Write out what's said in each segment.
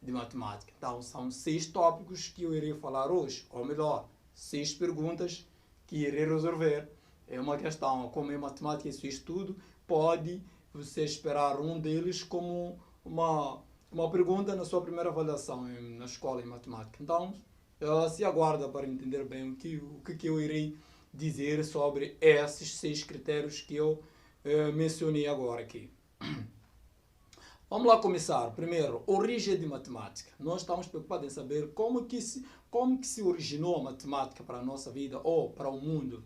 de matemática. Então, são 6 tópicos que eu irei falar hoje, ou melhor, 6 perguntas que irei resolver. É uma questão, como é matemática e seu estudo, pode você esperar um deles como uma pergunta na sua primeira avaliação na escola em matemática. Então, se aguarda para entender bem o que eu irei dizer sobre esses 6 critérios que eu mencionei agora aqui. Vamos lá começar. Primeiro, origem de matemática. Nós estamos preocupados em saber como que se originou a matemática para a nossa vida ou para o mundo.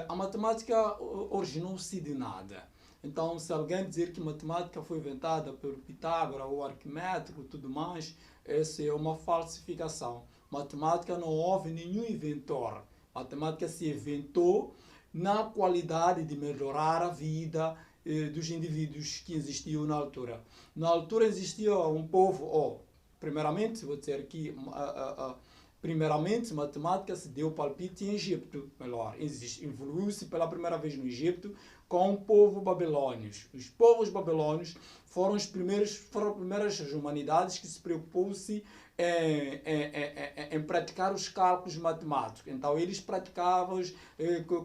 A matemática originou-se de nada. Então, se alguém dizer que matemática foi inventada por Pitágoras ou Arquimedes e tudo mais, essa é uma falsificação. Matemática não houve nenhum inventor. Matemática se inventou na qualidade de melhorar a vida dos indivíduos que existiam na altura. Na altura existia um povo, primeiramente, vou dizer que primeiramente, matemática se deu palpite em Egito, melhor, evoluiu-se pela primeira vez no Egito com o povo babilônios. Os povos babilônios foram as primeiras humanidades que se preocupou-se em praticar os cálculos matemáticos. Então, eles praticavam,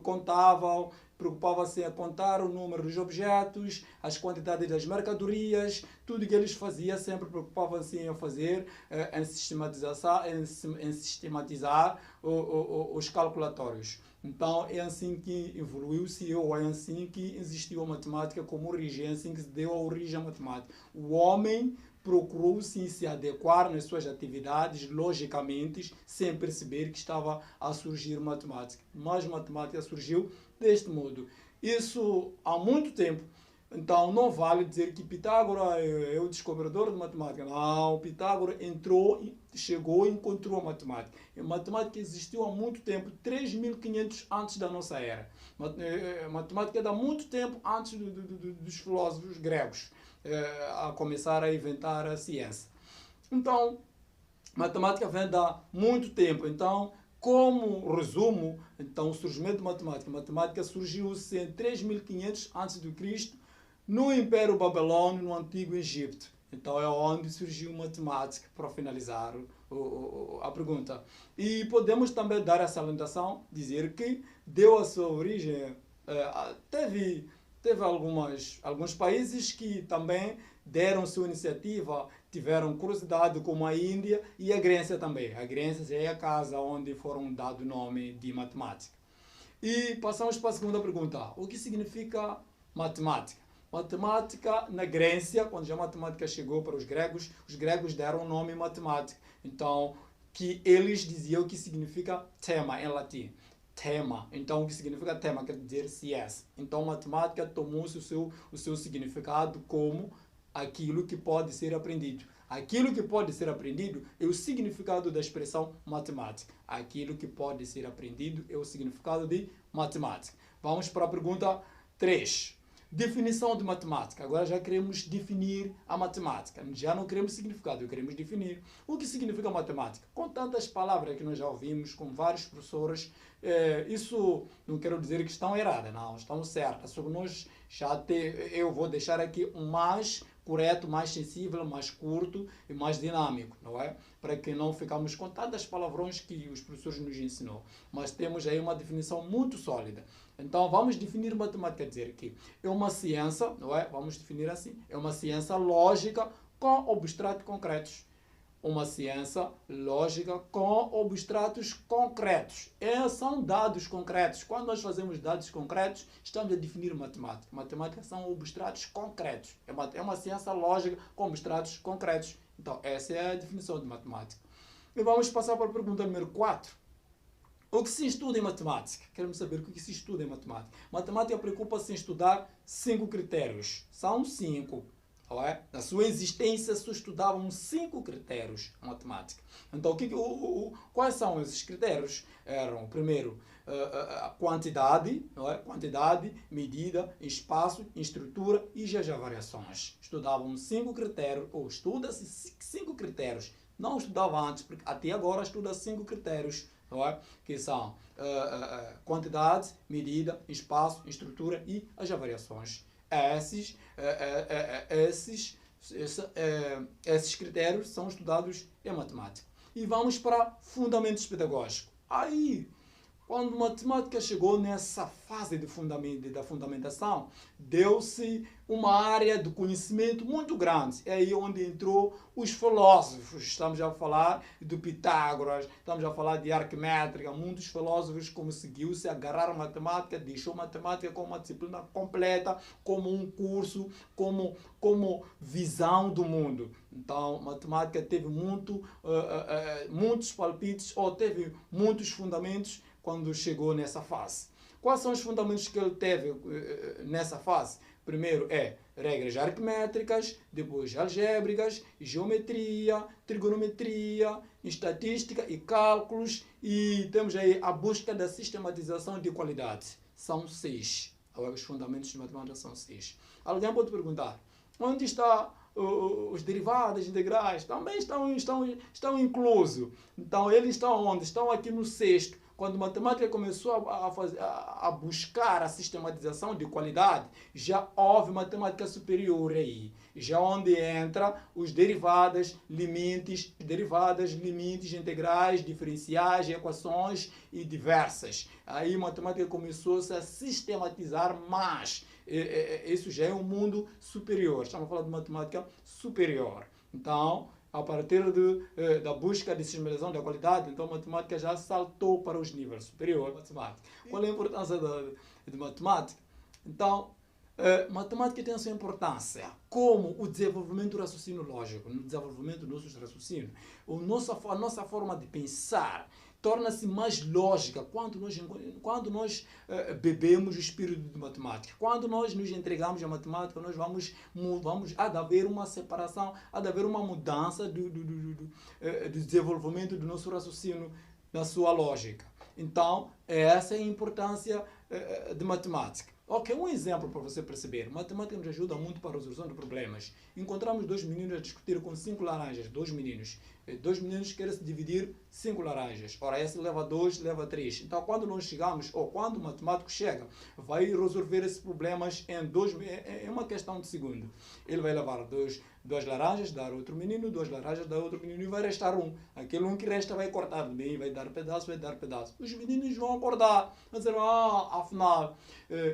contavam, preocupavam-se em contar o número dos objetos, as quantidades das mercadorias, tudo que eles faziam sempre preocupavam-se em fazer, em sistematizar os calculatórios. Então é assim que evoluiu-se, ou é assim que existiu a matemática como origem, é assim que se deu a origem à matemática. O homem procurou sim se adequar nas suas atividades, logicamente, sem perceber que estava a surgir matemática. Mas matemática surgiu deste modo. Isso há muito tempo. Então não vale dizer que Pitágoras é o descobridor de matemática. Não, Pitágoras chegou e encontrou a matemática. A matemática existiu há muito tempo, 3.500 antes da nossa era. A matemática é de há muito tempo antes dos filósofos gregos a começar a inventar a ciência. Então, matemática vem de há muito tempo. Então, como resumo, então, o surgimento de matemática. A matemática surgiu em 3.500 a.C., no Império Babilônio, no Antigo Egito. Então, é onde surgiu matemática, para finalizar a pergunta. E podemos também dar essa orientação, dizer que deu a sua origem, teve alguns países que também deram sua iniciativa, tiveram curiosidade, como a Índia e a Grécia também. A Grécia é a casa onde foram dado o nome de matemática. E passamos para a segunda pergunta. O que significa matemática? Matemática na Grécia, quando já a matemática chegou para os gregos deram o nome matemática. Então, que eles diziam que significa tema em latim. Tema. Então, o que significa tema quer dizer ciência. Então, matemática tomou-se o seu significado como aquilo que pode ser aprendido. Aquilo que pode ser aprendido é o significado da expressão matemática. Aquilo que pode ser aprendido é o significado de matemática. Vamos para a pergunta 3. Definição de matemática. Agora já queremos definir a matemática. Já não queremos significado, queremos definir. O que significa matemática? Com tantas palavras que nós já ouvimos, com vários professores, isso não quero dizer que estão erradas, não, estão certas. Só que nós eu vou deixar aqui um mais correto, mais sensível, mais curto e mais dinâmico, não é? Para que não ficamos com tantas palavrões que os professores nos ensinou. Mas temos aí uma definição muito sólida. Então vamos definir matemática, quer dizer que é uma ciência, não é? Vamos definir assim, é uma ciência lógica com obstratos concretos. Uma ciência lógica com obstratos concretos. São dados concretos. Quando nós fazemos dados concretos, estamos a definir matemática. Matemática são obstratos concretos. É uma ciência lógica com obstratos concretos. Então, essa é a definição de matemática. E vamos passar para a pergunta número 4. O que se estuda em matemática? Queremos saber o que se estuda em matemática. Matemática preocupa-se em estudar 5 critérios. São 5. Na sua existência se estudavam 5 critérios em matemática. Então, quais são esses critérios? Eram, primeiro, a quantidade, quantidade, medida, espaço, estrutura e as variações. Estudavam 5 critérios, ou estuda-se 5 critérios. Não estudava antes, porque até agora estuda 5 critérios, que são quantidade, medida, espaço, estrutura e as variações. Esses Esses critérios são estudados em matemática. E vamos para fundamentos pedagógicos. Aí, quando a matemática chegou nessa fase da fundamentação, deu-se uma área de conhecimento muito grande. É aí onde entrou os filósofos. Estamos a falar de Pitágoras, estamos a falar de Arquimétrica. Muitos filósofos conseguiu-se agarrar a matemática, deixou a matemática como uma disciplina completa, como um curso, como visão do mundo. Então, a matemática teve muitos palpites, ou teve muitos fundamentos quando chegou nessa fase. Quais são os fundamentos que ele teve nessa fase? Primeiro é regras arquimétricas, depois algébricas, geometria, trigonometria, estatística e cálculos, e temos aí a busca da sistematização de qualidade. São 6. Os fundamentos de matemática são 6. Alguém pode perguntar, onde está os derivados integrais? Também estão inclusos. Então, eles estão onde? Estão aqui no 6º. Quando a matemática começou a buscar a sistematização de qualidade, já houve matemática superior aí. Já onde entra os derivadas, limites, integrais, diferenciais, equações e diversas. Aí a matemática começou-se a sistematizar mais. Isso já é um mundo superior. Estamos falando de matemática superior. Então, a partir da busca de sistematização da qualidade, então a matemática já saltou para os níveis superiores. Qual é a importância de matemática? Então, matemática tem a sua importância como o desenvolvimento do raciocínio lógico, no desenvolvimento dos nossos raciocínios. A nossa forma de pensar torna-se mais lógica quando nós bebemos o espírito de matemática. Quando nós nos entregamos à matemática, nós há de haver uma separação, há de haver uma mudança do desenvolvimento do nosso raciocínio na sua lógica. Então, essa é a importância de matemática. Ok, um exemplo para você perceber. Matemática nos ajuda muito para a resolução de problemas. Encontramos 2 meninos a discutir com 5 laranjas. 2 meninos. 2 meninos querem se dividir 5 laranjas. Ora, esse leva 2, leva 3. Então, quando nós chegamos, ou quando o matemático chega, vai resolver esses problemas em uma questão de segundo. Ele vai levar 2 laranjas, dar outro menino, 2 laranjas, dar outro menino, e vai restar um. Aquele um que resta vai cortar bem, vai dar pedaço. Os meninos vão acordar, vão dizer, afinal,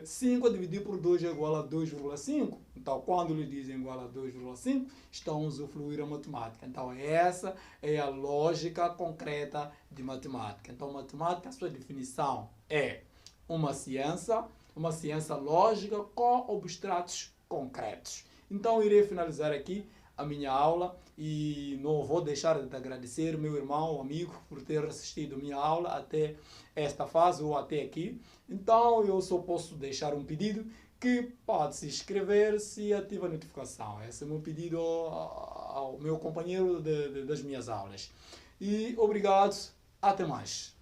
5 a dividir por 2 é igual a 2,5. Então, quando eles dizem igual a 2,5, estão a usufruir a matemática. Então, essa é a lógica concreta de matemática. Então, matemática, a sua definição é uma ciência lógica com obstratos concretos. Então, irei finalizar aqui a minha aula e não vou deixar de agradecer meu irmão, amigo, por ter assistido a minha aula até esta fase ou até aqui. Então, eu só posso deixar um pedido que pode se inscrever-se e ativa a notificação. Esse é o meu pedido ao meu companheiro das minhas aulas. E obrigado, até mais.